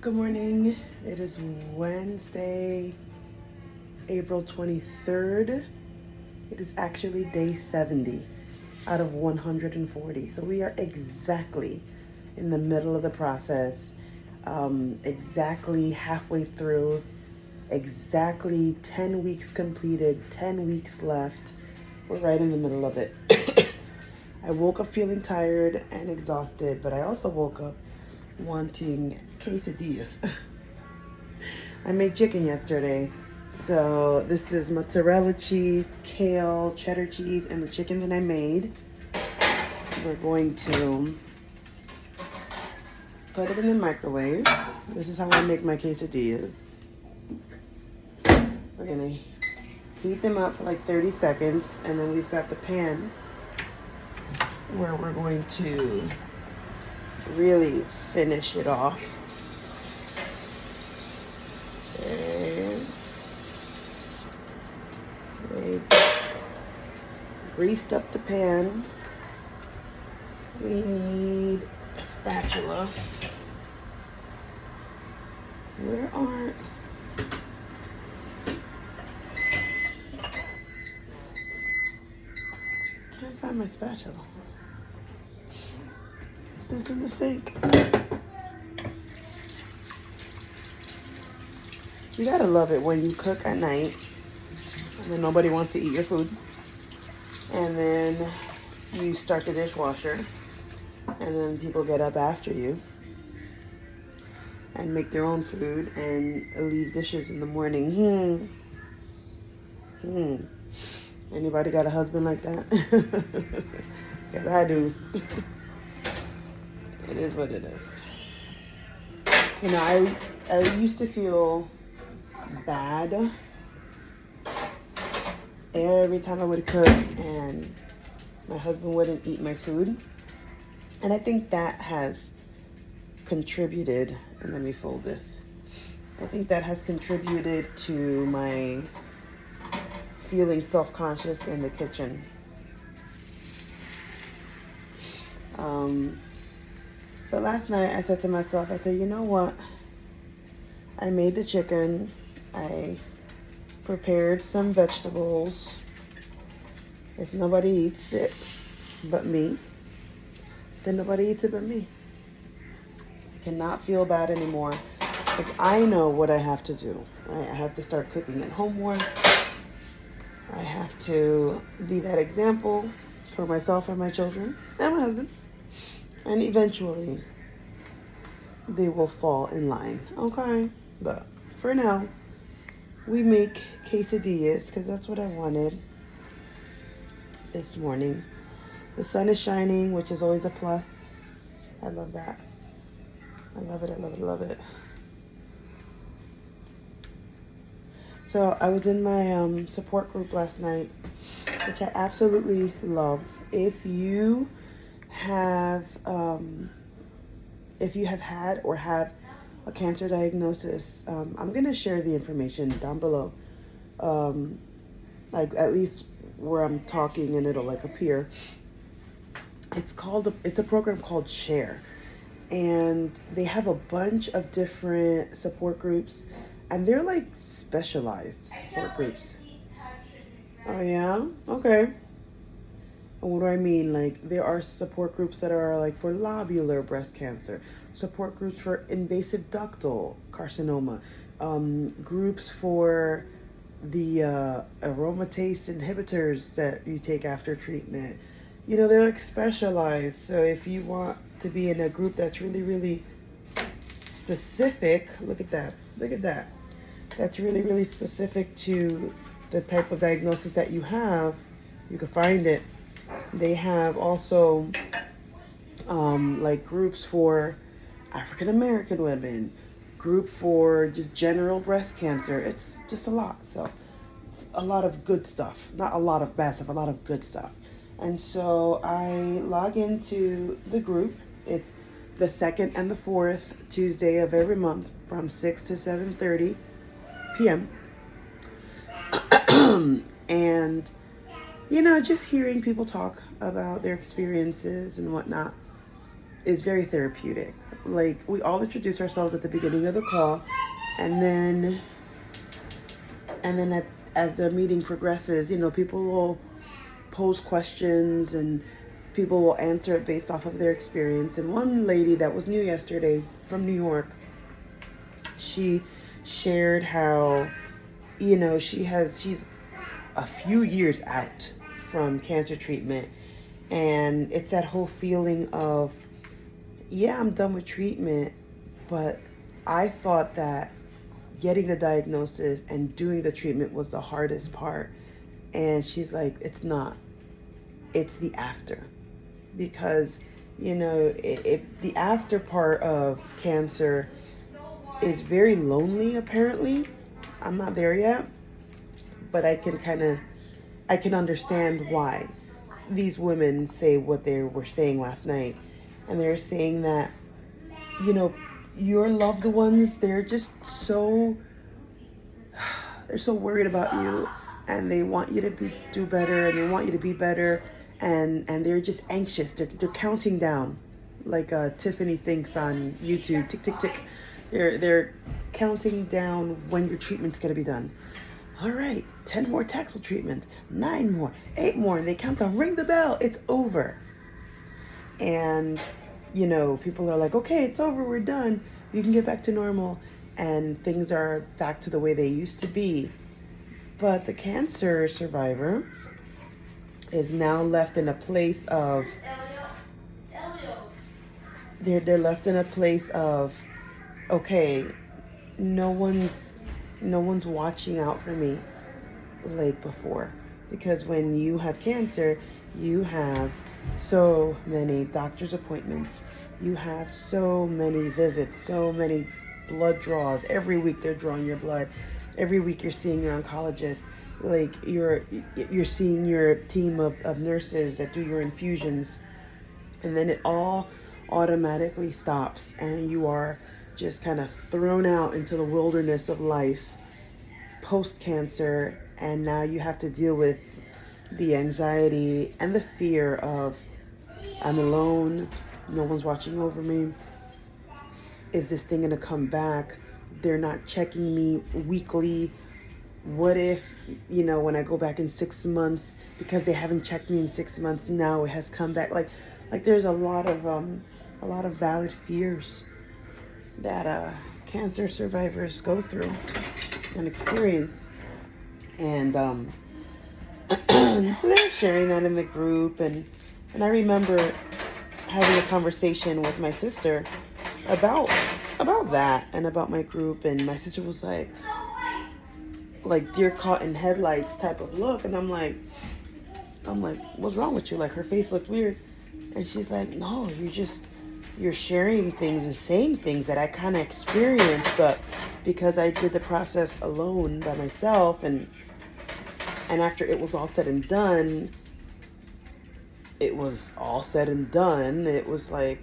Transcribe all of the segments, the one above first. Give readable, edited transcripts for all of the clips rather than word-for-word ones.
Good morning. It is Wednesday, April 23rd. It is actually day 70 out of 140. So we are exactly in the middle of the process, exactly halfway through, exactly 10 weeks completed, 10 weeks left. We're right in the middle of it. I woke up feeling tired and exhausted, but I also woke up wanting quesadillas. I made chicken yesterday, so this is mozzarella cheese, kale, cheddar cheese, and the chicken that I made. We're going to put it in the microwave. This is how I make my quesadillas. We're gonna heat them up for like 30 seconds, and then we've got the pan where we're going to really finish it off. And they greased up the pan. We need a spatula. Where aren't can't find my spatula. This is in the sink. You gotta love it when you cook at night and then nobody wants to eat your food, and then you start the dishwasher and then people get up after you and make their own food and leave dishes in the morning. Anybody got a husband like that? Yes, I do. It is what it is. You know, I used to feel bad every time I would cook and my husband wouldn't eat my food. And I think that has contributed, and let me fold this. I think that has contributed to my feeling self-conscious in the kitchen. But last night I said to myself, I said, you know what? I made the chicken. I prepared some vegetables. If nobody eats it but me, then nobody eats it but me. I cannot feel bad anymore because I know what I have to do. Right? I have to start cooking at home more. I have to be that example for myself and my children and my husband. And eventually, they will fall in line, okay? But for now, we make quesadillas because that's what I wanted this morning. The sun is shining, which is always a plus. I love that. I love it, I love it, I love it. So I was in my support group last night, which I absolutely love. If you have had or have a cancer diagnosis, I'm gonna share the information down below, like at least where I'm talking, and it'll like appear. It's a program called Share, and they have a bunch of different support groups, and they're like specialized support groups. Oh yeah, okay. What do I mean? Like, there are support groups that are like for lobular breast cancer, support groups for invasive ductal carcinoma, groups for the aromatase inhibitors that you take after treatment. You know, they're like specialized. So if you want to be in a group that's really, really specific, look at that. Look at that. That's really, really specific to the type of diagnosis that you have. You can find it. They have also like groups for African American women, group for just general breast cancer. It's just a lot. So a lot of good stuff. Not a lot of bad stuff, a lot of good stuff. And so I log into the group. It's the second and the fourth Tuesday of every month from 6 to 7:30 p.m. And you know, just hearing people talk about their experiences and whatnot is very therapeutic. like, we all introduce ourselves at the beginning of the call, and then as the meeting progresses, people will pose questions and people will answer it based off of their experience. And one lady that was new yesterday from New York, she shared how, she's a few years out from cancer treatment. And it's that whole feeling of, yeah, I'm done with treatment, but I thought that getting the diagnosis and doing the treatment was the hardest part. And she's like, it's not. It's the after. Because, the after part of cancer is very lonely, apparently. I'm not there yet, but I can understand why these women say what they were saying last night. And they're saying that, your loved ones, they're so worried about you, and they want you to do better, and they want you to be better, and they're just anxious. They're counting down, like Tiffany thinks on YouTube, tick tick tick. They're counting down when your treatment's gonna be done. All right, 10 more Taxol treatments, 9 more, 8 more, and they count down. Ring the bell. It's over. And people are like, okay, it's over, we're done, you can get back to normal, and things are back to the way they used to be. But the cancer survivor is now left in a place of, they're left in a place of, okay, no one's watching out for me like before. Because when you have cancer, you have so many doctor's appointments, you have so many visits, so many blood draws. Every week they're drawing your blood. Every week you're seeing your oncologist. Like, you're seeing your team of nurses that do your infusions. And then it all automatically stops, and you are just kind of thrown out into the wilderness of life post-cancer. And now you have to deal with the anxiety and the fear of, I'm alone, no one's watching over me. Is this thing gonna come back? They're not checking me weekly. What if, when I go back in 6 months, because they haven't checked me in 6 months, now it has come back. Like there's a lot of valid fears that cancer survivors go through and experience. And so they're sharing that in the group, and I remember having a conversation with my sister about that and about my group, and my sister was like deer caught in headlights type of look, and I'm like, what's wrong with you? Like, her face looked weird, and she's like, no, you're sharing things and saying things that I kind of experienced, but because I did the process alone by myself, and after it was all said and done, it was like,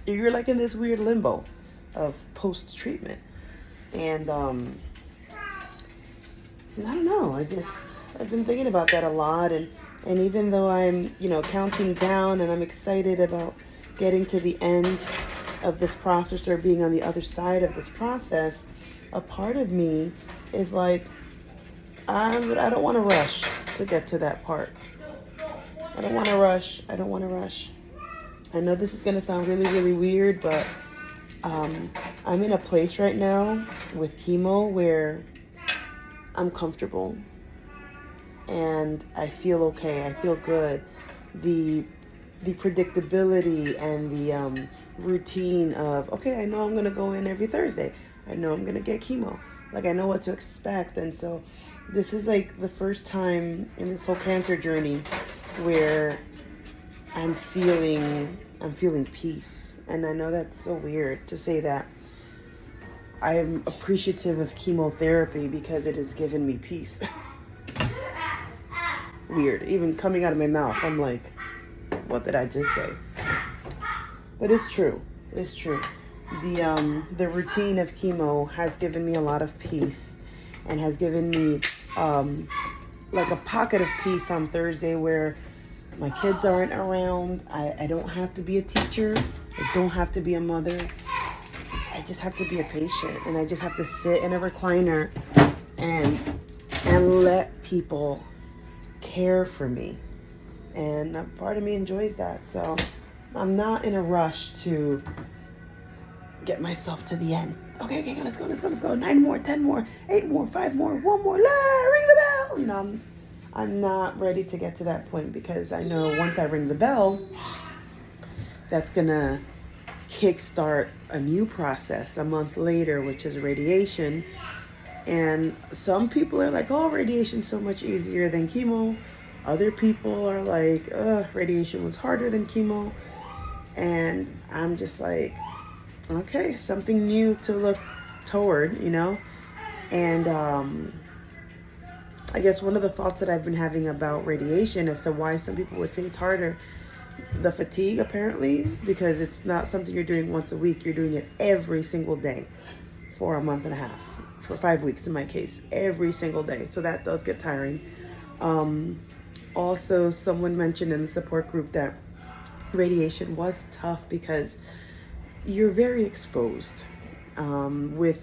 you're like in this weird limbo of post-treatment. And I don't know, I've been thinking about that a lot, and even though I'm, counting down, and I'm excited about getting to the end of this process, or being on the other side of this process, a part of me is like, I don't want to rush to get to that part. I don't want to rush. I know this is going to sound really, really weird, but I'm in a place right now with chemo where I'm comfortable and I feel okay. I feel good. The predictability and the routine of, okay, I know I'm going to go in every Thursday. I know I'm going to get chemo. Like, I know what to expect. And so this is like the first time in this whole cancer journey where I'm feeling peace. And I know that's so weird to say that. I'm appreciative of chemotherapy because it has given me peace. Weird. Even coming out of my mouth, I'm like, what did I just say? But it's true. It's true. The routine of chemo has given me a lot of peace, and has given me like a pocket of peace on Thursday where My kids aren't around. I don't have to be a teacher. I don't have to be a mother. I just have to be a patient, and I just have to sit in a recliner and let people care for me. And a part of me enjoys that. So I'm not in a rush to get myself to the end. Okay, let's go. 9 more, 10 more, 8 more, 5 more, 1 more. Ring the bell. You know, I'm not ready to get to that point, because I know once I ring the bell, that's gonna kickstart a new process a month later, which is radiation. And some people are like, oh, radiation's so much easier than chemo. Other people are like, radiation was harder than chemo. And I'm just like, okay, something new to look toward, you know? And I guess one of the thoughts that I've been having about radiation as to why some people would say it's harder, the fatigue apparently, because it's not something you're doing once a week. You're doing it every single day for a month and a half, for 5 weeks in my case, every single day. So that does get tiring. Also, someone mentioned in the support group that radiation was tough because you're very exposed. With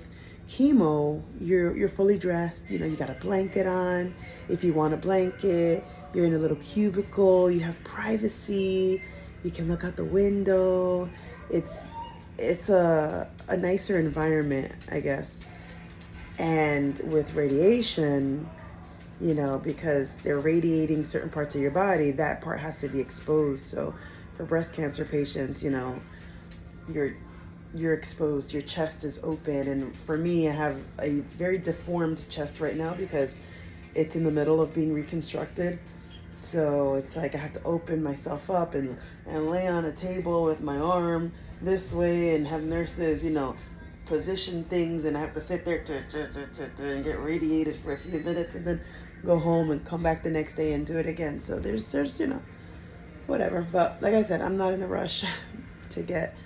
chemo, you're fully dressed. You know, you got a blanket on. If you want a blanket, you're in a little cubicle. You have privacy. You can look out the window. It's a nicer environment, I guess. And with radiation, you know, because they're radiating certain parts of your body, that part has to be exposed. So for breast cancer patients, you know, you're exposed, your chest is open. And for me, I have a very deformed chest right now because it's in the middle of being reconstructed. So it's like I have to open myself up and lay on a table with my arm this way and have nurses, you know, position things, and I have to sit there and get radiated for a few minutes and then go home and come back the next day and do it again. So there's you know, whatever. But like I said, I'm not in a rush to get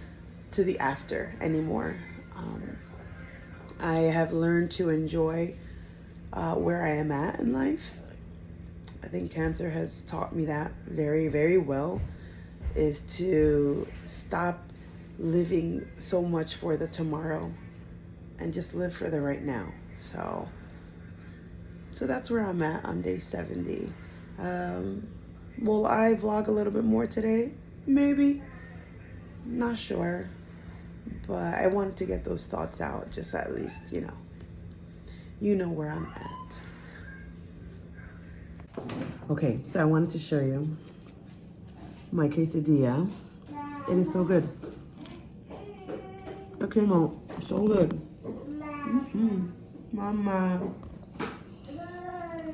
to the after anymore. I have learned to enjoy where I am at in life. I think cancer has taught me that very, very well, is to stop living so much for the tomorrow and just live for the right now. So that's where I'm at on day 70. Will I vlog a little bit more today? Maybe. Not sure. But I wanted to get those thoughts out, just at least, you know where I'm at. Okay, so I wanted to show you my quesadilla. It is so good. It came out so good. Mama.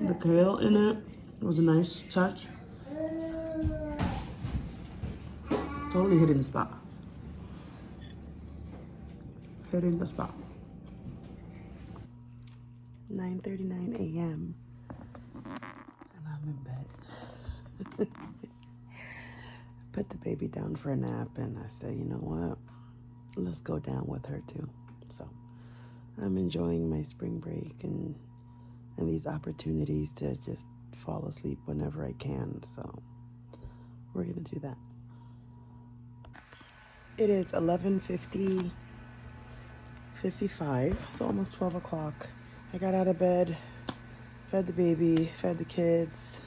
The kale in it was a nice touch. Totally hitting the spot. Hitting the spot. 9:39 a.m. and I'm in bed. Put the baby down for a nap, and I said, you know what? Let's go down with her too. So I'm enjoying my spring break and these opportunities to just fall asleep whenever I can. So we're gonna do that. It is 11:55, so almost 12 o'clock. I got out of bed, fed the baby, fed the kids,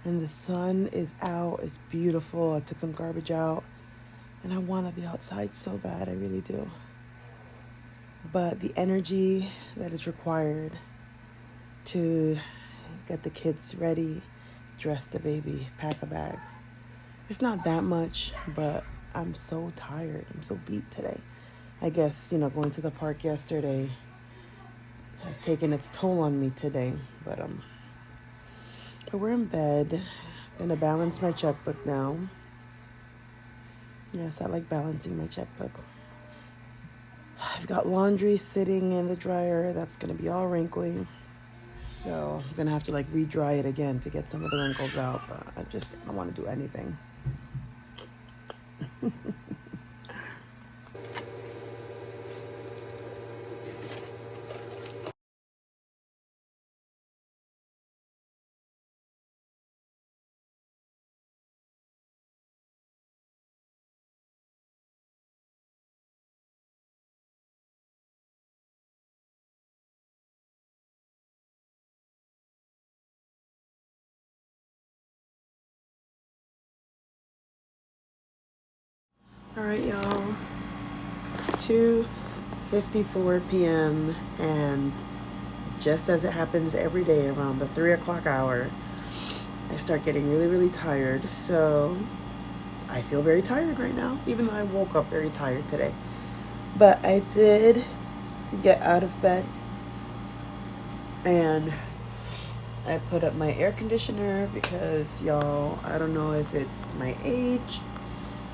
and the sun is out. It's beautiful. I took some garbage out, and I want to be outside so bad. I really do. But the energy that is required to get the kids ready, dress the baby, pack a bag, it's not that much, but I'm so tired. I'm so beat today. I guess, going to the park yesterday has taken its toll on me today. But we're in bed. Gonna balance my checkbook now. Yes, I like balancing my checkbook. I've got laundry sitting in the dryer that's gonna be all wrinkly. So I'm gonna have to re-dry it again to get some of the wrinkles out, but I don't want to do anything. All right, y'all. It's 2:54 p.m. and just as it happens every day around the 3 o'clock hour, I start getting really, really tired. So I feel very tired right now, even though I woke up very tired today. But I did get out of bed and I put up my air conditioner because, y'all, I don't know if it's my age,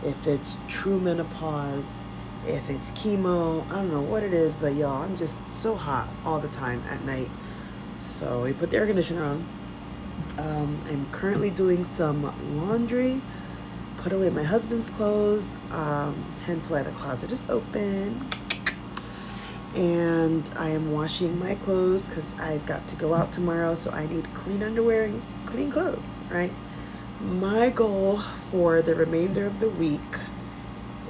if it's true menopause, if it's chemo, I don't know what it is, but y'all, I'm just so hot all the time at night. So we put the air conditioner on. I'm currently doing some laundry, put away my husband's clothes, hence why the closet is open. And I am washing my clothes because I've got to go out tomorrow, so I need clean underwear and clean clothes, right? My goal for the remainder of the week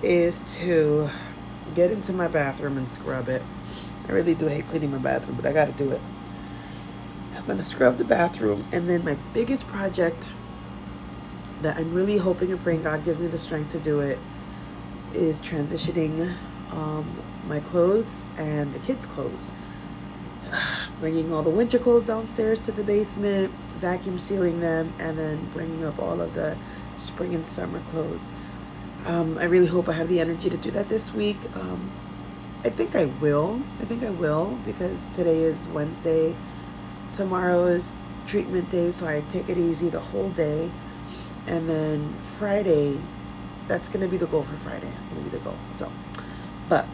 is to get into my bathroom and scrub it. I really do hate cleaning my bathroom, but I gotta do it. I'm gonna scrub the bathroom, and then my biggest project that I'm really hoping and praying God gives me the strength to do it is transitioning my clothes and the kids' clothes. Bringing all the winter clothes downstairs to the basement, vacuum sealing them, and then bringing up all of the spring and summer clothes. I really hope I have the energy to do that this week. I think I will because today is Wednesday. Tomorrow is treatment day, so I take it easy the whole day. And then Friday, that's going to be the goal for Friday. That's going to be the goal. So, but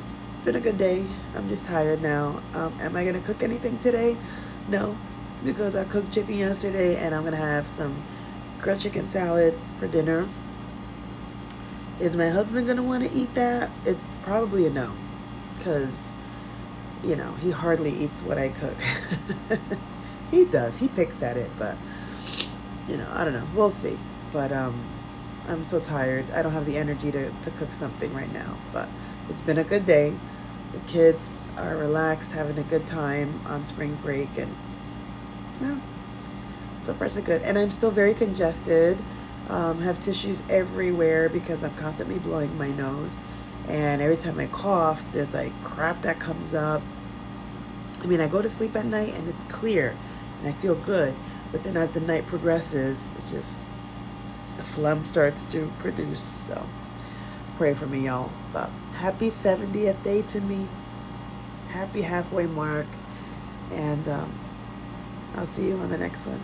it's been a good day. I'm just tired now. Am I going to cook anything today? No, because I cooked chicken yesterday, and I'm going to have some grilled chicken salad for dinner. Is my husband going to want to eat that? It's probably a no, because, you know, he hardly eats what I cook. He does. He picks at it, but, you know, I don't know. We'll see. But I'm so tired. I don't have the energy to cook something right now. But it's been a good day. The kids are relaxed, having a good time on spring break. And, yeah, so far so good. And I'm still very congested. Have tissues everywhere because I'm constantly blowing my nose. And every time I cough, there's like crap that comes up. I mean, I go to sleep at night and it's clear and I feel good. But then as the night progresses, it just, the phlegm starts to produce. So pray for me, y'all. But happy 70th day to me. Happy halfway mark. And I'll see you on the next one.